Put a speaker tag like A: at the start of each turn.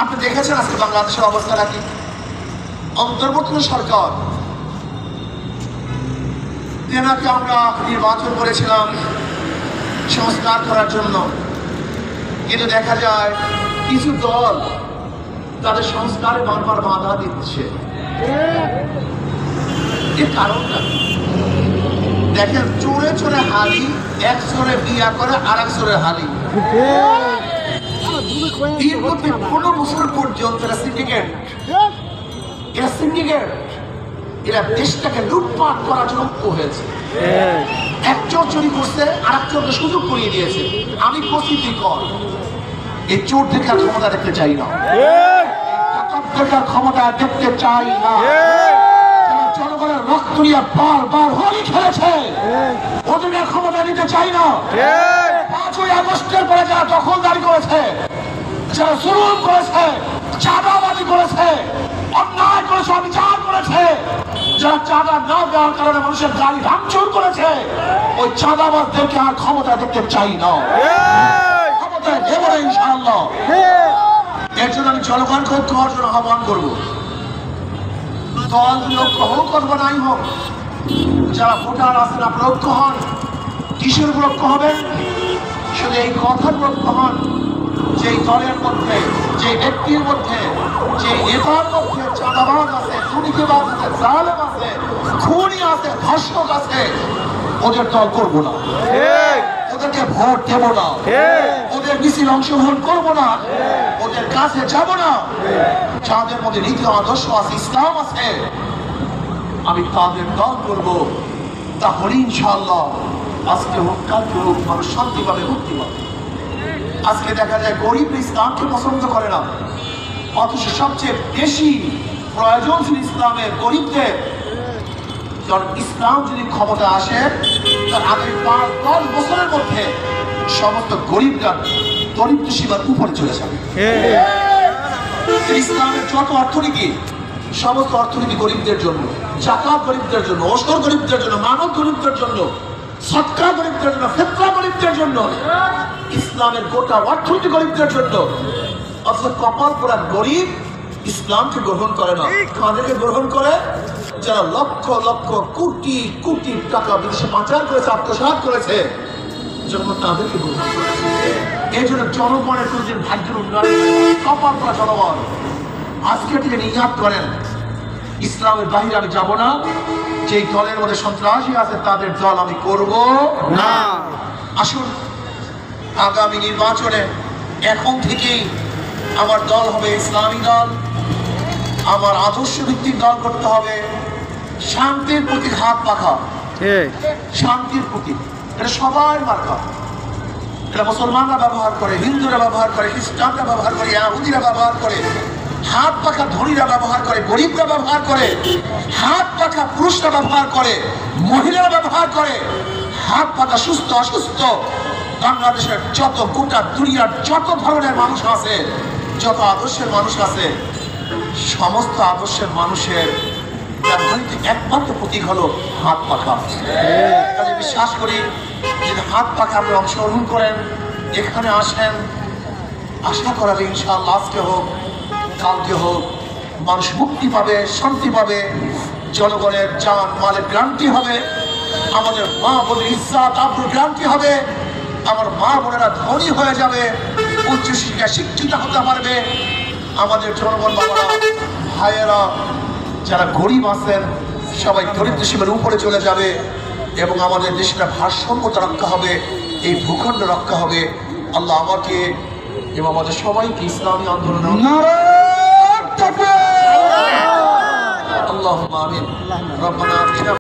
A: আপনি দেখেছেন আজকে বাংলাদেশের অবস্থাটা কি? অন্তর্বর্তী সরকার তেনাকে আমরা নির্বাচন করেছিলাম সংস্কার করার জন্য, কিন্তু দেখা যায় কিছু দল তাদের সংস্কারে বারবার বাধা দিচ্ছে। এর কারণটা দেখেন, চোরে চোরে হালি, এক চোরে বিয়া করে আর এক চোরে হালি। 15 বছর পর্যন্ত এরা দেশটাকে লুটপাট করার জন্য হয়েছে। একজন চুরি করছে আর একজনকে সুযোগ করিয়ে দিয়েছে। আমি প্রস্তুতি কর, এই চোর দেখার ক্ষমতা দেখতে চাই না, দেখার ক্ষমতা দেখতে চাই না। জনগণের রক্ত নিয়ে বারবার হোলি খেলেছে, ওদের ক্ষমতা নিতে চাই না। 5ই আগস্টের পরে যারা দখলদারি করেছে, যারা জুলুম করেছে, চাঁদাবাজি করেছে, অন্যায় করেছে, অবিচার করেছে, যারা চাঁদা না দেওয়ার কারণে মানুষের গাড়ি ভাঙচুর করেছে, ওই চাঁদাবাজদেরকে আর ক্ষমতা দেখতে চাই না, ক্ষমতা দেব না ইনশাআল্লাহ। এর জন্য আমি জনগণকে ঐক্য হওয়ার জন্য আহ্বান করবো। দল ঐক্য হোক অথবা নাই হোক, যারা ভোটার আছেন আপনারা ঐক্য হন। কিসের উপর ঐক্য হবেন? শুধু এই কথার ঐক্য হন যে দলের মধ্যে, যে ব্যক্তির মধ্যে, যে নেতার মধ্যে চাঁদাবাজ আছে, দুর্নীতিবাজ আছে, জালেম আছে, খুনি আছে, ধর্ষক আছে, ওদের দল করবো না, ওদেরকে ভোট দেবো না, ওদের মিছিল অংশগ্রহণ করবো না, ওদের কাছে যাব না। যাদের মধ্যে নীতি আদর্শ আছে, ইসলাম আছে, আমি তাদের দল করবো। তাহলে ইনশাআল্লাহ আজকে হোক কালকে হোক মানুষ শান্তি পাবে, মুক্তি পাবে। আজকে দেখা যায় গরিব ইসলামকে পছন্দ করে না, অথচ সবচেয়ে বেশি প্রয়োজন ছিল ইসলামের গরিবদের। কারণ ইসলাম যদি ক্ষমতা আসে, তার আগামী 5-10 বছরের মধ্যে সমস্ত গরিবরা দরিদ্র সীমার উপরে চলে যাবে। ইসলামের যত অর্থনীতি, সমস্ত অর্থনীতি গরিবদের জন্য, জাকাত গরিবদের জন্য, ওসর গরিবদের জন্য, মানব গরিবদের জন্য, সৎকা গরিবদের জন্য, ফিতরা গরিবদের জন্য। ইসলামের গোটা অর্থনীতি গরিবদের জন্য। অথচ কপাল পোড়া গরিব ইসলামকে গ্রহণ করে না, কাদেরকে গ্রহণ করে? যারা লক্ষ লক্ষ কোটি কোটি টাকা বিদেশে পাচার করেছে, আত্মসাৎ করেছে, যখন তাদেরকে গ্রহণ করেছে। এই জন্য জনগণের কোনদিন ভাগ্যের উন্নয়ন, কপাল পোড়া জনগণ আজকে থেকে নিয়াত করেন, ইসলামের বাহিরে আমি যাব না, যেই দলের মধ্যে সন্ত্রাসী আছে তাদের দল আমি করব না। আসুন আগামী নির্বাচনে এখন থেকেই আমার দল হবে ইসলামী দল, আমার আদর্শ ভিত্তিক দল করতে হবে। শান্তির প্রতি হাত পাখা, শান্তির প্রতি, এটা সবাই মার্কা। এটা মুসলমানরা ব্যবহার করে, হিন্দুরা ব্যবহার করে, খ্রিস্টানরা ব্যবহার করে, ইহুদিরা ব্যবহার করে, হাত পাখা ধনীরা ব্যবহার করে, গরিবরা ব্যবহার করে, হাত পাখা পুরুষরা ব্যবহার করে, মহিলারা ব্যবহার করে, হাত পাখা সুস্থ অসুস্থ বাংলাদেশের যত গোটা দুনিয়ার যত ধরনের মানুষ আছে, যত আদর্শের মানুষ আছে, সমস্ত আদর্শের মানুষের একমাত্র প্রতীক হলো হাত পাখা। তাহলে বিশ্বাস করি যদি হাত পাখা আপনি অংশগ্রহণ করেন, এখানে আসেন, আশা করা যায় ইনশাআল্লাহ আজকে হোক কালকে হোক মানুষ মুক্তি পাবে, শান্তি পাবে, জনগণের জান মালের গ্রান্টি হবে, আমাদের মা বোনের ইজ্জত আবরুর গ্রান্টি হবে, আমার মা বোনেরা ধনী হয়ে যাবে, উচ্চশিক্ষায় শিক্ষিত হতে পারবে, আমাদের জনগণ বাবারা ভাইয়েরা যারা গরিব আছেন সবাই দরিদ্র সীমার উপরে চলে যাবে, এবং আমাদের দেশের ভারসাম্যতা রক্ষা হবে, এই ভূখণ্ড রক্ষা হবে। আল্লাহ আমাকে এবং আমাদের সবাইকে ইসলামী আন্দোলন আল্লাহুম্মা আমিন। রব্বানা